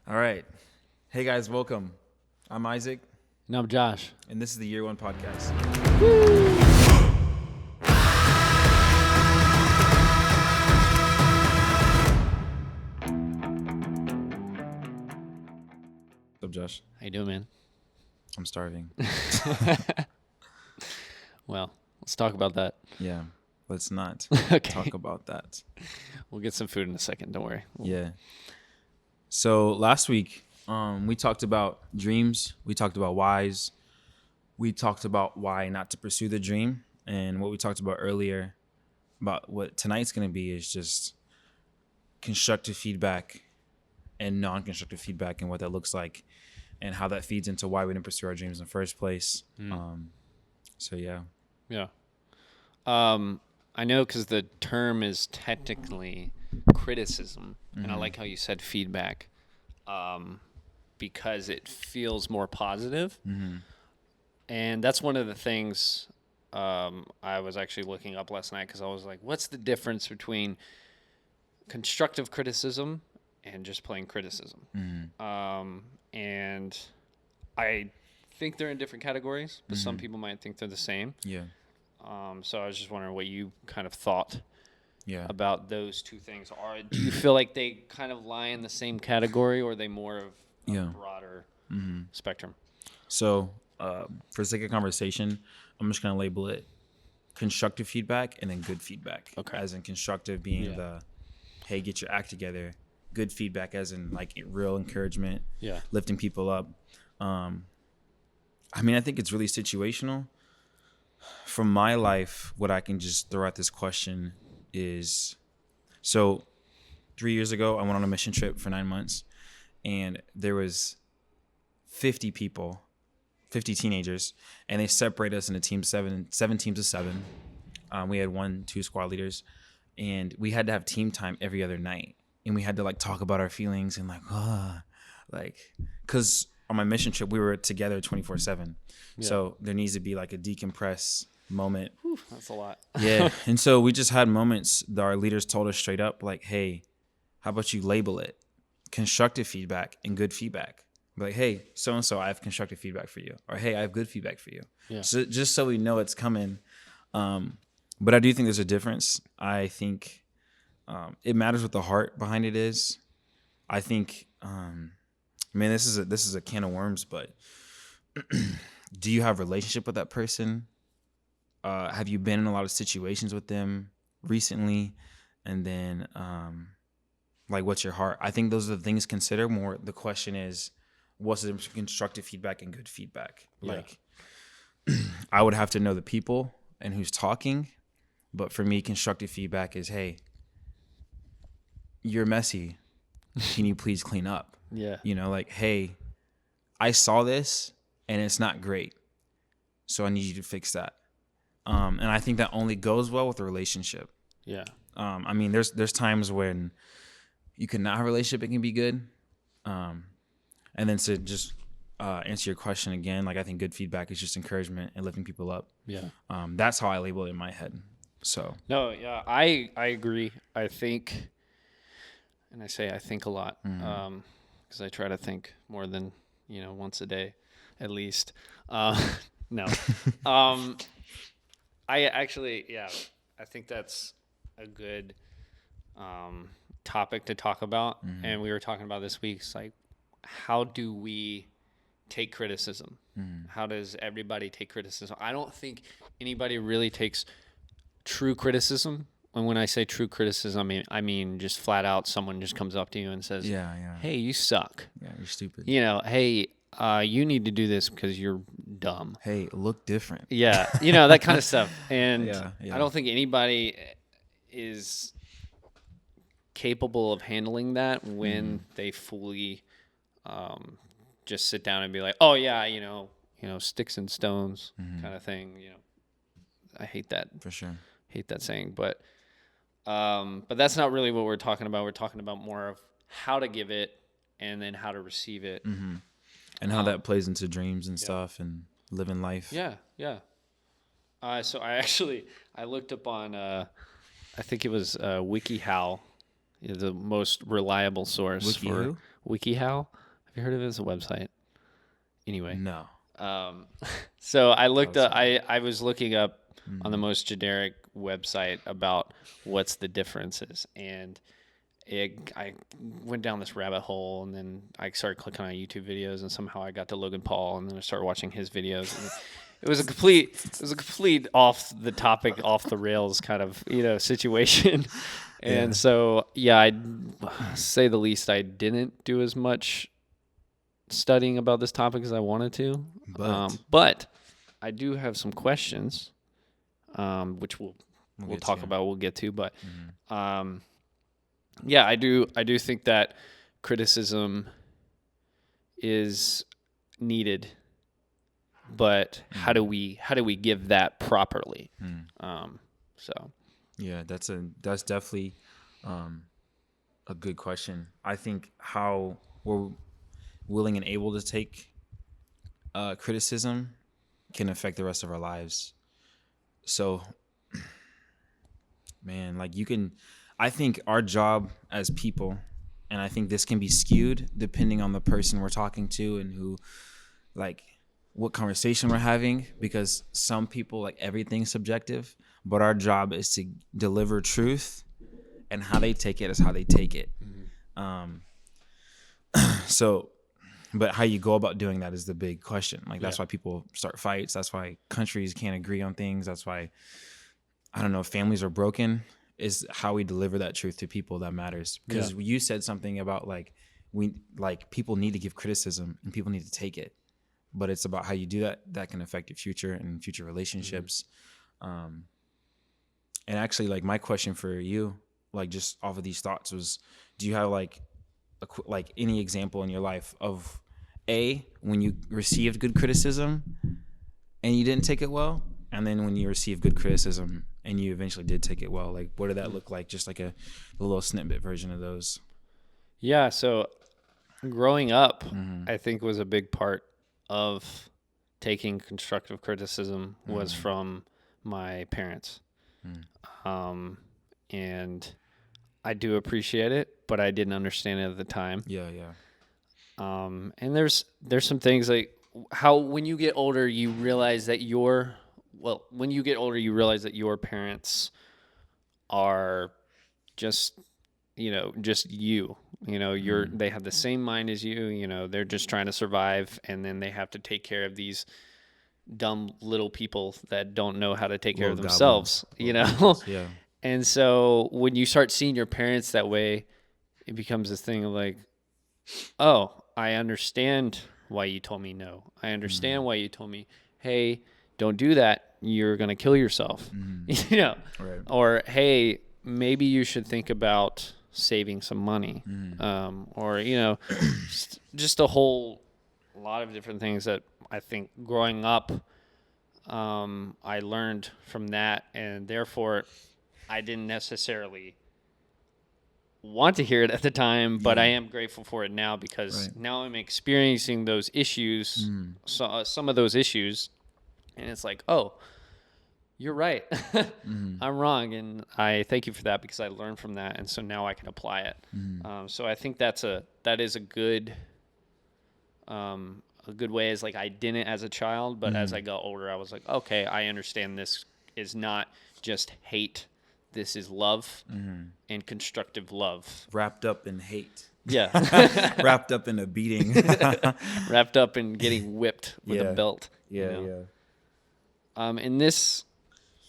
All right. Hey guys, welcome. I'm Isaac, No, I'm Josh. and this is the Year One podcast. What's up, Josh? How you doing, man? I'm starving. Well, let's talk about that. Yeah, let's not Okay. talk about that. We'll get some food in a second. Don't worry. Yeah. So last week, we talked about dreams. We talked about whys. We talked about why not to pursue the dream. And what we talked about earlier about what tonight's going to be is just constructive feedback and non-constructive feedback and what that looks like and how that feeds into why we didn't pursue our dreams in the first place. So, yeah. Yeah. I know because the term is technically criticism, and I like how you said feedback, because it feels more positive. And that's one of the things I was actually looking up last night because I was like, what's the difference between constructive criticism and just plain criticism? And I think they're in different categories, but some people might think they're the same. Yeah. So I was just wondering what you kind of thought Yeah. about those two things. Do you feel like they kind of lie in the same category, or are they more of a broader spectrum? So, for sake of conversation, I'm just going to label it constructive feedback and then good feedback. Okay. As in constructive being the, hey, get your act together. Good feedback as in like real encouragement, lifting people up. I mean, I think it's really situational. From my life, what I can just throw at this question is, so 3 years ago, I went on a mission trip for 9 months, and there was 50 people, 50 teenagers, and they separated us into teams, seven teams of seven. We had 1-2 squad leaders, and we had to have team time every other night, and we had to like talk about our feelings and because on my mission trip we were together 24/7, so there needs to be like a decompress moment. Whew, that's a lot. Yeah. And so we just had moments that our leaders told us straight up, like, hey, how about you label it constructive feedback and good feedback? Like, hey, so-and-so, I have constructive feedback for you. Or, hey, I have good feedback for you. Yeah. So just so we know it's coming. But I do think there's a difference. I think it matters what the heart behind it is. I think, this is a can of worms, but do you have a relationship with that person? Have you been in a lot of situations with them recently? And then, what's your heart? I think those are the things to consider more. The question is, what's the constructive feedback and good feedback? I would have to know the people and who's talking. But for me, constructive feedback is, hey, you're messy. Can you please clean up? Yeah. Hey, I saw this and it's not great, so I need you to fix that. And I think that only goes well with a relationship. Yeah. There's times when you cannot have a relationship, it can be good. And then to just answer your question again, I think good feedback is just encouragement and lifting people up. Yeah. That's how I label it in my head. So. No, yeah, I agree. I think, and I say I think a lot, because I try to think more than, once a day, at least. No. I actually, I think that's a good topic to talk about. And we were talking about this week, how do we take criticism? How does everybody take criticism? I don't think anybody really takes true criticism. And when I say true criticism, I mean just flat out someone just comes up to you and says, hey, you suck. Yeah, you're stupid. Hey, you need to do this because you're dumb. Hey, look different. Yeah, that kind of stuff. And Yeah. I don't think anybody is capable of handling that when they fully just sit down and be like, oh yeah, sticks and stones kind of thing. I hate that. For sure. Hate that saying, but that's not really what we're talking about. We're talking about more of how to give it and then how to receive it. And how that plays into dreams and stuff and living life. Yeah. So I looked up on, I think it was WikiHow, the most reliable source WikiHow. Have you heard of it as a website? Anyway. No. So I looked up, I was looking up on the most generic website about what's the differences, and I went down this rabbit hole, and then I started clicking on YouTube videos, and somehow I got to Logan Paul, and then I started watching his videos. And it was a complete off the topic, off the rails kind of, situation. And so, yeah, I'd say the least, I didn't do as much studying about this topic as I wanted to. But I do have some questions, which we'll talk about, we'll get to. But yeah, I do think that criticism is needed, but how do we give that properly? So yeah, that's definitely a good question. I think how we're willing and able to take criticism can affect the rest of our lives. So, man, like I think our job as people, and I think this can be skewed depending on the person we're talking to and who, like, what conversation we're having, because some people, like, everything's subjective, but our job is to deliver truth, and how they take it is how they take it. So, but how you go about doing that is the big question. Like, that's why people start fights. That's why countries can't agree on things. That's why, I don't know, families are broken, is how we deliver that truth to people that matters. Because you said something about people need to give criticism and people need to take it, but it's about how you do that. That can affect your future and future relationships. And actually, like, my question for you, like, just off of these thoughts was, do you have like any example in your life of when you received good criticism and you didn't take it well, and then when you received good criticism and you eventually did take it well? Like, what did that look like? Just like a little snippet version of those. Yeah, so growing up, I think was a big part of taking constructive criticism was from my parents. And I do appreciate it, but I didn't understand it at the time. Yeah. And there's some things like how when you get older, you realize that your parents are just, just you. They have the same mind as you. They're just trying to survive, and then they have to take care of these dumb little people that don't know how to take care of themselves. Yeah. And so when you start seeing your parents that way, it becomes this thing of like, oh, I understand why you told me no. I understand why you told me, hey, don't do that. You're going to kill yourself. Right. Or, hey, maybe you should think about saving some money. Or, just a whole lot of different things that I think growing up, I learned from that, and therefore I didn't necessarily want to hear it at the time, but I am grateful for it now, because now I'm experiencing those issues, some of those issues, and it's like, oh, you're right. I'm wrong, and I thank you for that, because I learned from that, and so now I can apply it. So I think that is a good way, is like I didn't as a child, but as I got older, I was like, okay, I understand this is not just hate. This is love and constructive love. Wrapped up in hate. Yeah. Wrapped up in a beating. Wrapped up in getting whipped with a belt. Yeah. In this,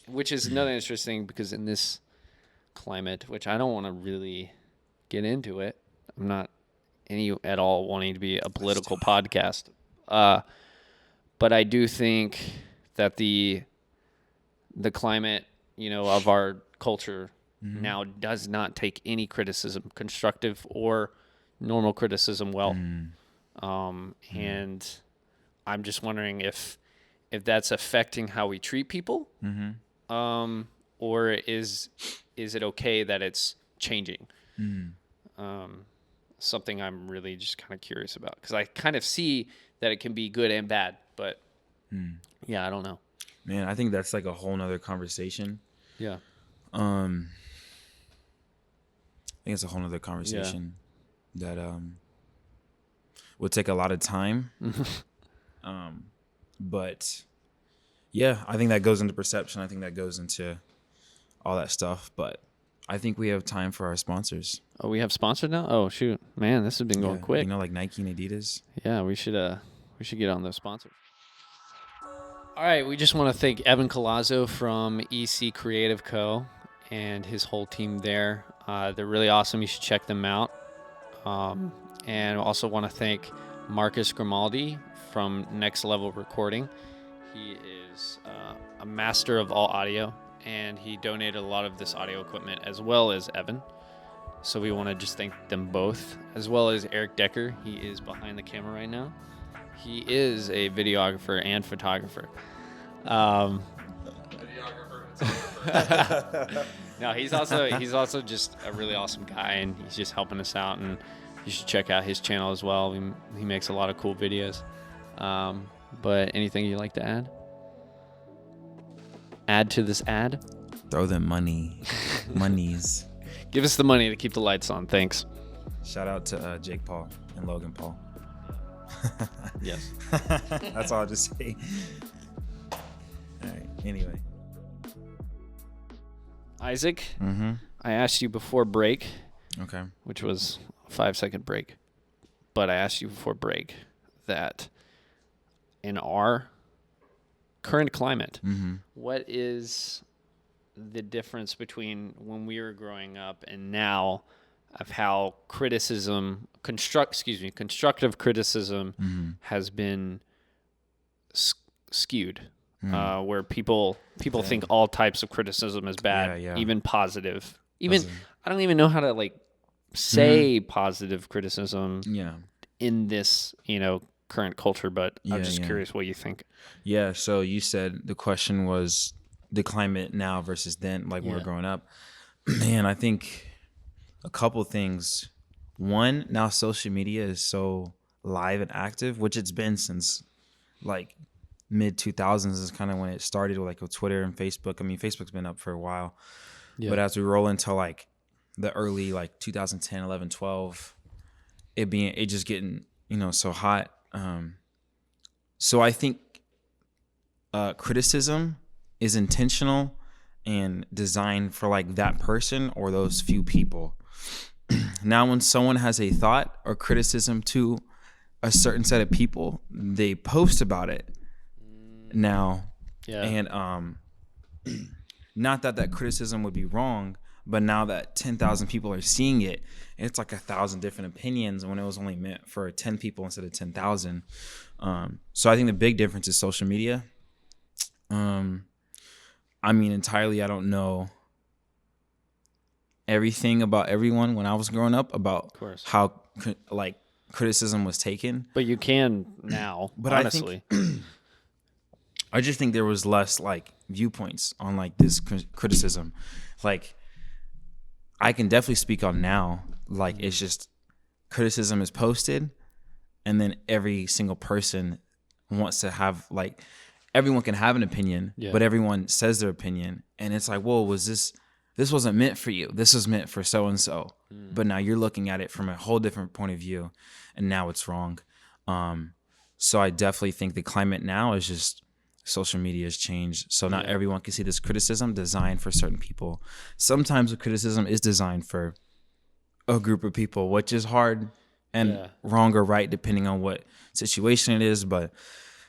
which is another interesting, because in this climate, which I don't want to really get into it, I'm not at all wanting to be a political podcast. But I do think that the climate, of our culture now does not take any criticism, constructive or normal criticism, well. And I'm just wondering if that's affecting how we treat people, or is it okay that it's changing? Something I'm really just kind of curious about, because I kind of see that it can be good and bad, but yeah, I don't know. Man, I think that's like a whole nother conversation. Yeah. I think it's a whole nother conversation that would take a lot of time. But yeah, I think that goes into perception. I think that goes into all that stuff. But I think we have time for our sponsors. Oh, we have sponsored now? Oh, shoot. Man, this has been going quick. You know, like Nike and Adidas. Yeah, we should get on those sponsors. All right, we just want to thank Evan Colazzo from EC Creative Co. and his whole team there. They're really awesome. You should check them out. And also want to thank Marcus Grimaldi from Next Level Recording. He is a master of all audio, and he donated a lot of this audio equipment as well as Evan. So we want to just thank them both, as well as Eric Decker. He is behind the camera right now. He is a videographer and photographer. No, he's also just a really awesome guy, and he's just helping us out. And you should check out his channel as well. He makes a lot of cool videos. But anything you'd like to add? Add to this ad? Throw them monies. Give us the money to keep the lights on. Thanks. Shout out to Jake Paul and Logan Paul. Yes. That's all I'll just say. All right. Anyway. Isaac, I asked you before break. Okay. Which was a 5-second break. But I asked you before break that in our current climate, what is the difference between when we were growing up and now of how constructive criticism has been skewed, where people think all types of criticism is bad, even positive. I don't even know how to say positive criticism in this, current culture, but I'm just curious what you think. Yeah, so you said the question was the climate now versus then, when we were growing up. Man, I think a couple things. One, now social media is so live and active, which it's been since mid 2000s is kind of when it started with Twitter and Facebook. I mean, Facebook's been up for a while, but as we roll into the early 2010, 11, 12, it just getting so hot. So I think criticism is intentional and designed for that person or those few people. Now, when someone has a thought or criticism to a certain set of people, they post about it now. And not that criticism would be wrong, but now that 10,000 people are seeing it, it's 1,000 different opinions when it was only meant for 10 people instead of 10,000. So I think the big difference is social media. I mean, entirely, I don't know everything about everyone when I was growing up about how criticism was taken. But you can now, but honestly. I just think there was less viewpoints on this criticism. I can definitely speak on now. It's just criticism is posted, and then every single person wants to have everyone can have an opinion, but everyone says their opinion, and it's whoa, this wasn't meant for you. This was meant for so and so, but now you're looking at it from a whole different point of view, and now it's wrong. So I definitely think the climate now is just social media has changed. So not everyone can see this criticism designed for certain people. Sometimes the criticism is designed for a group of people, which is hard and wrong or right depending on what situation it is. But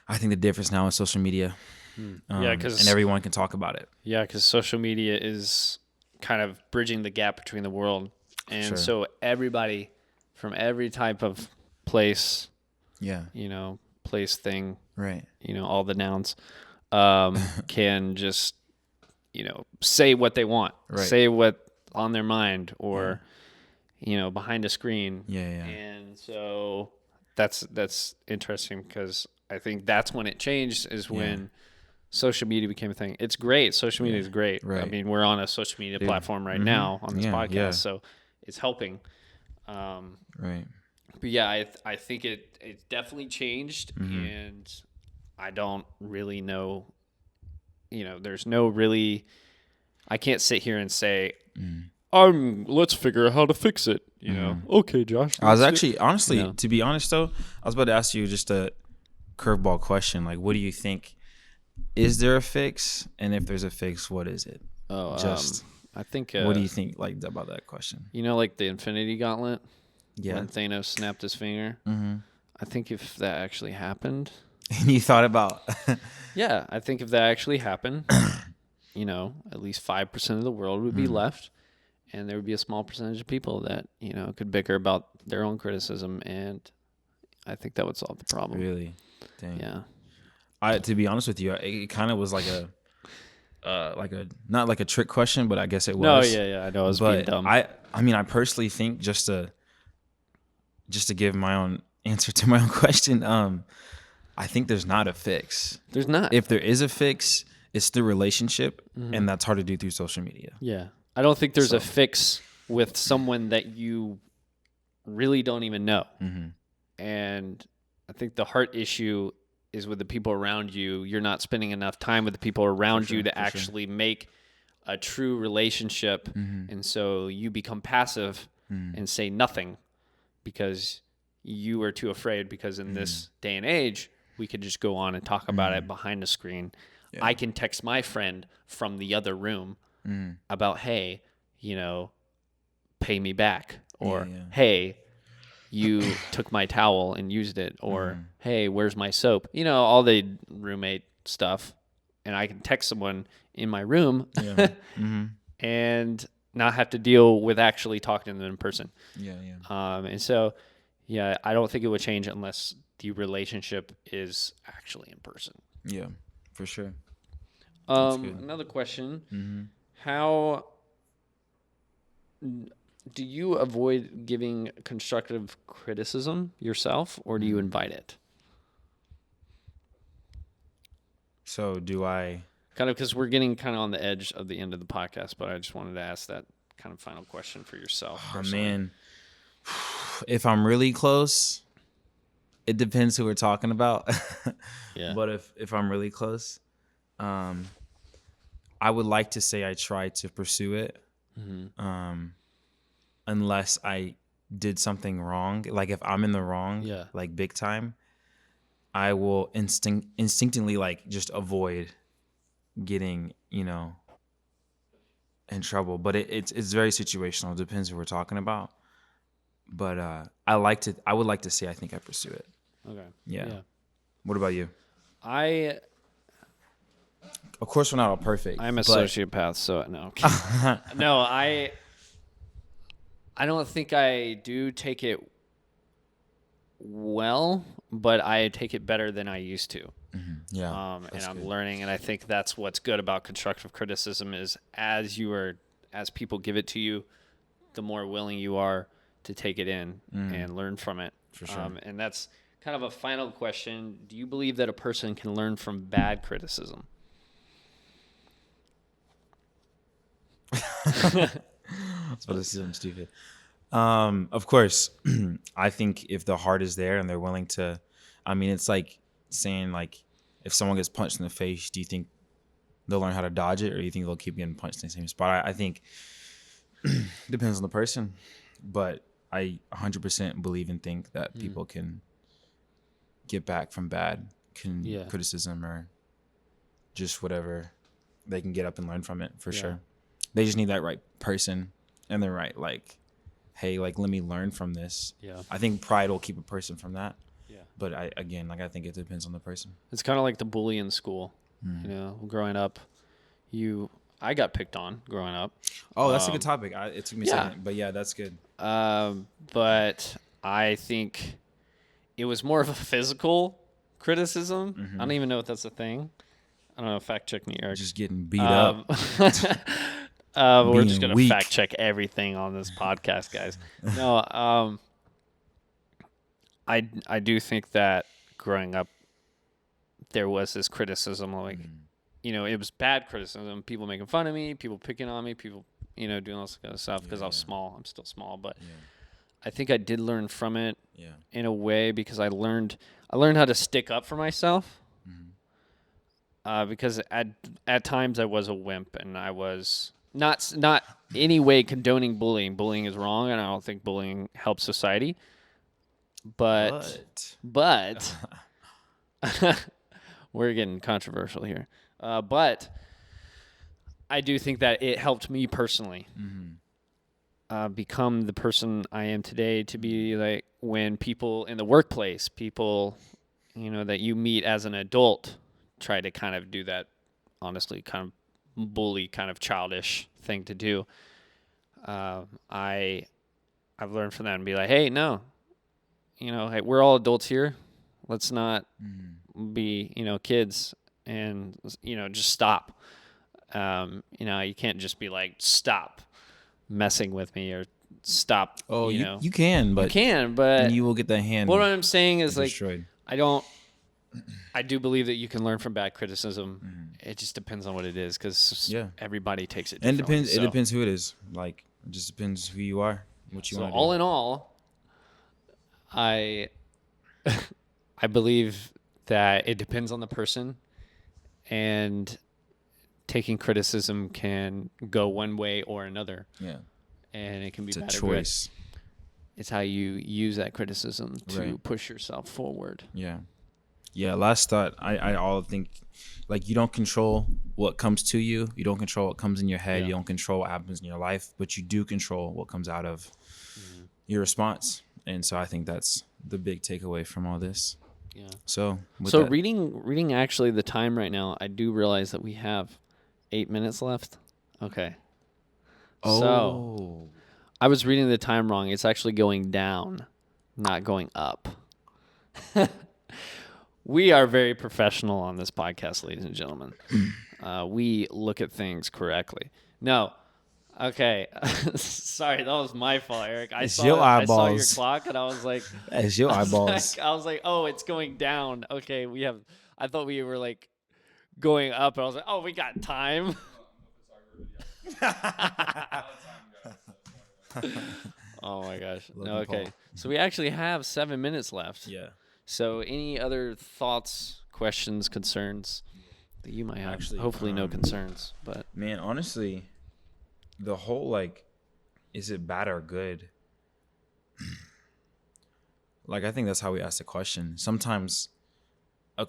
I think the difference now is social media. And everyone can talk about it. Yeah, because social media is kind of bridging the gap between the world. And so everybody from every type of place, place, thing, right, all the nouns, can just, say what they want, say what on their mind, or, behind a screen. And so that's interesting, because I think that's when it changed, is when social media became a thing. It's great. Social media is great. Right. I mean, we're on a social media platform right now on this podcast, so it's helping. Right. But I think it definitely changed, and I don't really know. There's no really. I can't sit here and say let's figure out how to fix it. You know, okay, Josh. I was actually, honestly, you know. to be honest though, I was about to ask you just a curveball question. Like, what do you think? Is there a fix? And if there's a fix, what is it? I think. What do you think like about that question? You know, like the Infinity Gauntlet. Yeah. When Thanos snapped his finger. I think if that actually happened. And you thought about. Yeah, I think if that actually happened, you know, at least 5% of the world would be left. And there would be a small percentage of people that, you know, could bicker about their own criticism. And I think that would solve the problem. Really? Dang. Yeah. To be honest with you, it kind of was like a not like a trick question, but I guess it was. No, yeah. I know I was being dumb. I mean, I personally think just to give my own answer to my own question, I think there's not a fix. There's not. If there is a fix, it's the relationship, and that's hard to do through social media. Yeah. I don't think there's a fix with someone that you really don't even know. And I think the heart issue is with the people around you. You're not spending enough time with the people around you to actually make a true relationship. And so you become passive and say nothing because you are too afraid, because in this day and age, we could just go on and talk about it behind the screen. Yeah. I can text my friend from the other room about, hey, you know, pay me back, or hey, you took my towel and used it, or hey, where's my soap? You know, all the roommate stuff. And I can text someone in my room and not have to deal with actually talking to them in person. And so, yeah, I don't think it would change unless the relationship is actually in person. Yeah, for sure. Another question. How do you avoid giving constructive criticism yourself, or do you invite it? So do I... Kind of, because we're getting kind of on the edge of the end of the podcast, but I just wanted to ask that kind of final question for yourself. Oh, man. If I'm really close, it depends who we're talking about. But if I'm really close, I would like to say I try to pursue it. Unless I did something wrong. Like if I'm in the wrong, like big time, I will instinctively like just avoid getting, you know, in trouble. But it's very situational. It depends who we're talking about. But I would like to say I think I pursue it. Okay. Yeah. What about you? Of course, we're not all perfect. I'm a sociopath, so no. No, I don't think I do take it well, but I take it better than I used to. Yeah. And I'm learning, and I think that's what's good about constructive criticism is as people give it to you, the more willing you are to take it in and learn from it. For sure. And that's kind of a final question. Do you believe that a person can learn from bad criticism? That's what this is. I'm stupid. Of course, I think if the heart is there and they're willing to, I mean, it's like saying like, if someone gets punched in the face, do you think they'll learn how to dodge it, or do you think they'll keep getting punched in the same spot? I think it depends on the person, but I 100% believe and think that people can get back from bad criticism or just whatever. They can get up and learn from it for sure. They just need that right person and the right, like, hey, like, let me learn from this. Yeah. I think pride will keep a person from that. Yeah. But I think it depends on the person. It's kind of like the bully in school. You know, growing up, I got picked on growing up. Oh, that's a good topic. It took me a second, but yeah, that's good. But I think it was more of a physical criticism. I don't even know if that's a thing. I don't know. Fact check me, Eric. Just getting beat up. We're just going to fact check everything on this podcast, guys. No, I do think that growing up, there was this criticism, like, you know, it was bad criticism. People making fun of me, people picking on me, people, you know, doing all this kind of stuff because I was small. I'm still small, but I think I did learn from it in a way because I learned how to stick up for myself. Because at times I was a wimp and I was not any way condoning bullying. Bullying is wrong, and I don't think bullying helps society. But we're getting controversial here. But I do think that it helped me personally become the person I am today, to be like when people in the workplace, people, that you meet as an adult, try to kind of do that, honestly, kind of bully, kind of childish thing to do. I've learned from that and be like, hey, no, hey, we're all adults here. Let's not be, kids, and, just stop. You can't just be like, stop messing with me, or stop. Oh, you can, but you will get the hand. What I'm saying is, like, destroyed. I do believe that you can learn from bad criticism. It just depends on what it is, because everybody takes it differently. And it depends who it is. Like, it just depends who you are, what you want to do. All in all, I believe that it depends on the person, and taking criticism can go one way or another. Yeah. And it can be bad or good. Choice. It's how you use that criticism to push yourself forward. Yeah. Yeah, last thought, I all think, like, you don't control what comes to you. You don't control what comes in your head. You don't control what happens in your life, but you do control what comes out of your response. And so I think that's the big takeaway from all this. Yeah. So reading actually the time right now, I do realize that we have 8 minutes left. Okay. Oh. So I was reading the time wrong. It's actually going down, not going up. We are very professional on this podcast, ladies and gentlemen. We look at things correctly. No. Okay. Sorry, that was my fault, Eric. I saw your clock, and I was like... It's your eyeballs. I was like, oh, it's going down. Okay, I thought we were, like, going up, and I was like, oh, we got time. Oh, my gosh. No, okay. So we actually have 7 minutes left. Yeah. So any other thoughts, questions, concerns that you might have? Actually, hopefully no concerns. But man, honestly, the whole, like, is it bad or good? Like, I think that's how we ask the question. Sometimes a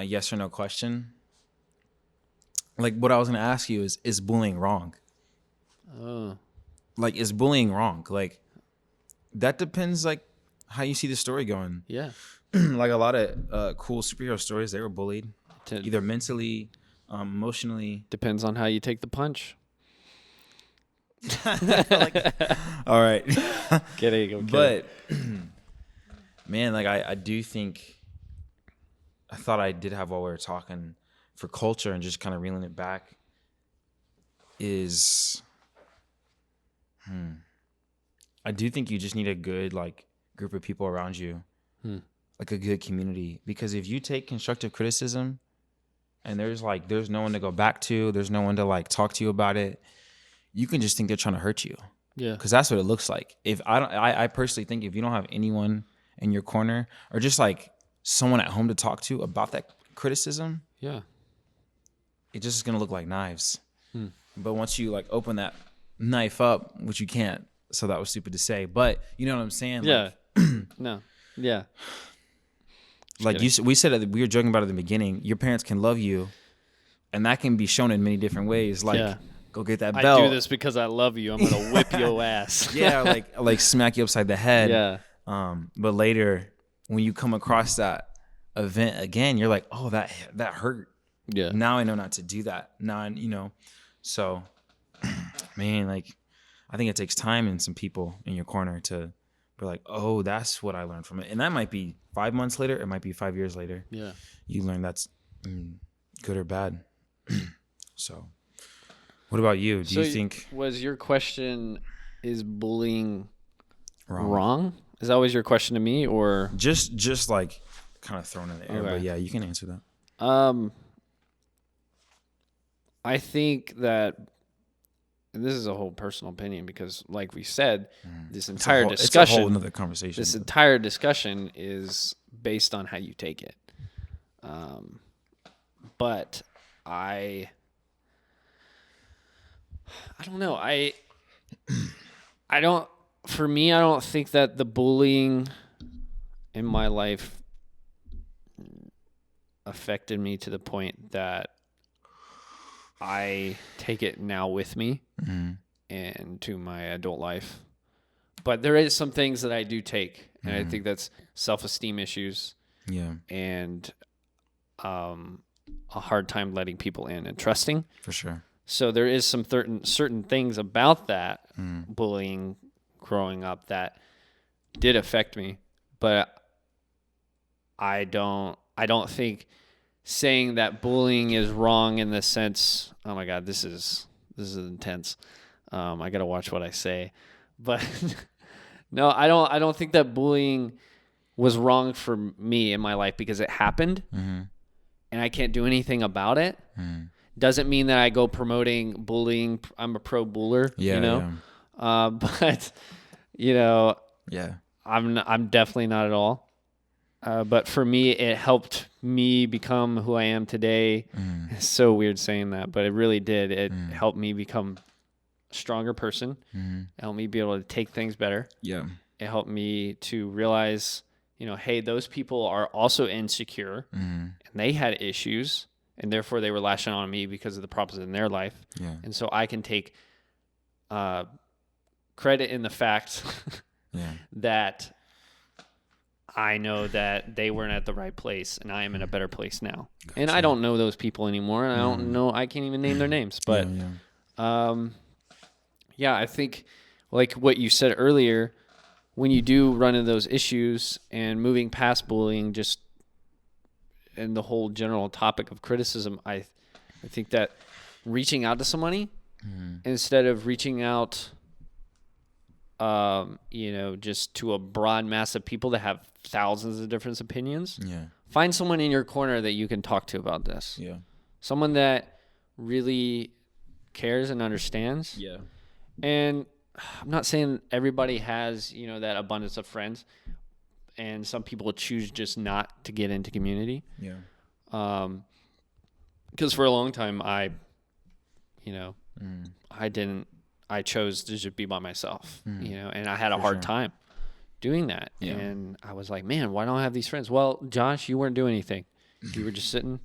yes or no question. Like, what I was going to ask you is bullying wrong? Oh. Like, is bullying wrong? Like, that depends, like, how you see the story going. Yeah. Like, a lot of cool superhero stories, they were bullied. Either mentally, emotionally. Depends on how you take the punch. All right. Kidding. Okay. But, man, like, I do think, I thought I did have, while we were talking, for culture and just kind of reeling it back, is, I do think you just need a good, like, group of people around you, like a good community. Because if you take constructive criticism and there's no one to go back to, there's no one to, like, talk to you about it, you can just think they're trying to hurt you. Yeah. Because that's what it looks like. If I personally think if you don't have anyone in your corner, or just, like, someone at home to talk to about that criticism, yeah, it just is gonna look like knives. But once you, like, open that knife up, which you can't, so that was stupid to say, but you know what I'm saying? Yeah. No. Yeah. Like we said, we were joking about it at the beginning. Your parents can love you, and that can be shown in many different ways. Like, go get that belt. I do this because I love you. I'm gonna whip your ass. Yeah, like smack you upside the head. Yeah. But later, when you come across that event again, you're like, oh, that hurt. Yeah. Now I know not to do that. So, man, like, I think it takes time and some people in your corner to be like, oh, that's what I learned from it. And that might be 5 months later. It might be 5 years later. Yeah. You learn that's good or bad. So, what about you? Do you think... Was your question, is bullying wrong? Is that always your question to me, or... Just like, kind of thrown in the air. Okay. But yeah, you can answer that. I think that, and this is a whole personal opinion, because, like we said, this entire discussion, it's a whole another conversation. This entire discussion is based on how you take it. But I don't know. For me, I don't think that the bullying in my life affected me to the point that I take it now with me into my adult life. But there is some things that I do take, and I think that's self-esteem issues. Yeah. And a hard time letting people in and trusting. For sure. So there is some certain things about that bullying growing up that did affect me, but I don't think saying that bullying is wrong in the sense, oh my God, this is intense. I got to watch what I say, but no, I don't think that bullying was wrong for me in my life because it happened and I can't do anything about it. Doesn't mean that I go promoting bullying. I'm a pro buller, you know? Yeah. But you know, I'm definitely not at all. But for me, it helped me become who I am today. It's so weird saying that, but it really did. It helped me become a stronger person. It helped me be able to take things better. Yeah. It helped me to realize, you know, hey, those people are also insecure and they had issues and therefore they were lashing on me because of the problems in their life. Yeah. And so I can take credit in the fact that I know that they weren't at the right place and I am in a better place now. Gotcha. And I don't know those people anymore. And I don't know, I can't even name their names, but I think like what you said earlier, when you do run into those issues and moving past bullying, just and the whole general topic of criticism, I think that reaching out to somebody instead of reaching out, just to a broad mass of people that have thousands of different opinions. Yeah. Find someone in your corner that you can talk to about this. Yeah. Someone that really cares and understands. Yeah. And I'm not saying everybody has, that abundance of friends, and some people choose just not to get into community. Yeah. Because for a long time, I chose to just be by myself, and I had a hard time doing that. Yeah. And I was like, man, why don't I have these friends? Well, Josh, you weren't doing anything. You were just sitting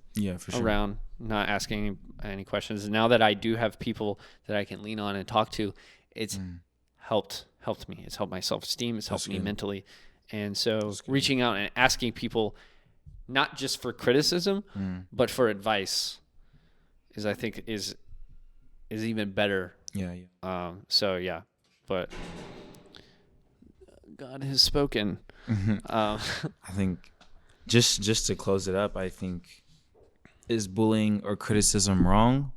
around, not asking any questions. And now that I do have people that I can lean on and talk to, it's helped me. It's helped my self-esteem. It's helped me mentally. And so reaching out and asking people, not just for criticism, but for advice I think is even better. Yeah. But God has spoken. I think just to close it up, I think, is bullying or criticism wrong?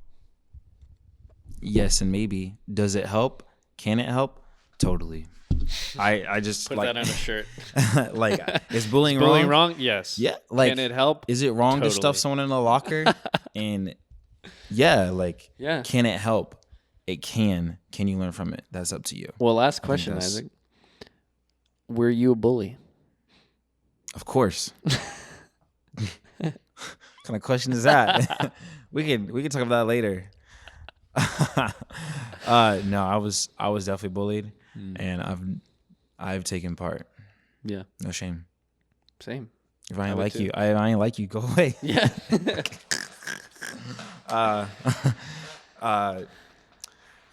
Yes, and maybe. Does it help? Can it help? Totally. I just put that on a shirt. Is bullying wrong? Bullying wrong? Yes. Yeah. Can it help? Is it wrong to stuff someone in a locker? And can it help? It can. Can you learn from it? That's up to you. Well, last question, Isaac. Were you a bully? Of course. What kind of question is that? we can talk about that later. No, I was definitely bullied, and I've taken part. Yeah. No shame. Same. If I ain't like you, I ain't like you. Go away. Yeah.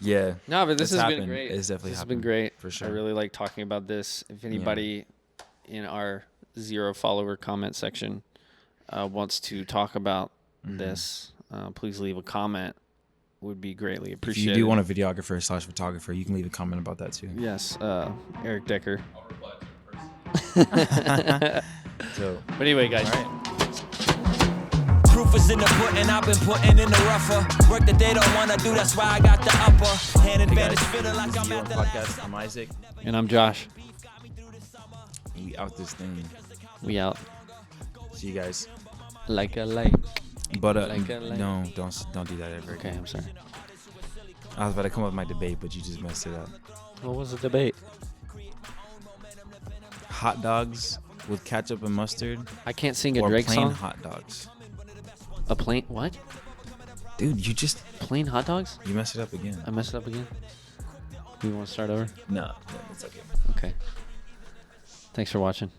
Yeah. No, but this has been great. It's definitely this has been great. For sure. I really like talking about this. If anybody in our 0 follower comment section wants to talk about this, please leave a comment. Would be greatly appreciated. If you do want a videographer / photographer, you can leave a comment about that too. Yes, Eric Decker. I'll reply to the person. But anyway, guys. All right. Proof is in the pudding, I've been putting in the rougher. Work that they don't want to do, that's why I got the upper hand advantage. Feeling like I'm at the podcast. I'm Isaac. And I'm Josh. We out this thing. We out. See you guys. Like a light. But no, don't do that ever again. Okay, I'm sorry. I was about to come up with my debate, but you just messed it up. What was the debate? Hot dogs with ketchup and mustard. I can't sing a Drake song. Or plain hot dogs. A plain what? Dude, you just plain hot dogs? You messed it up again. I messed it up again. You want to start over? No, it's okay. Okay. Thanks for watching.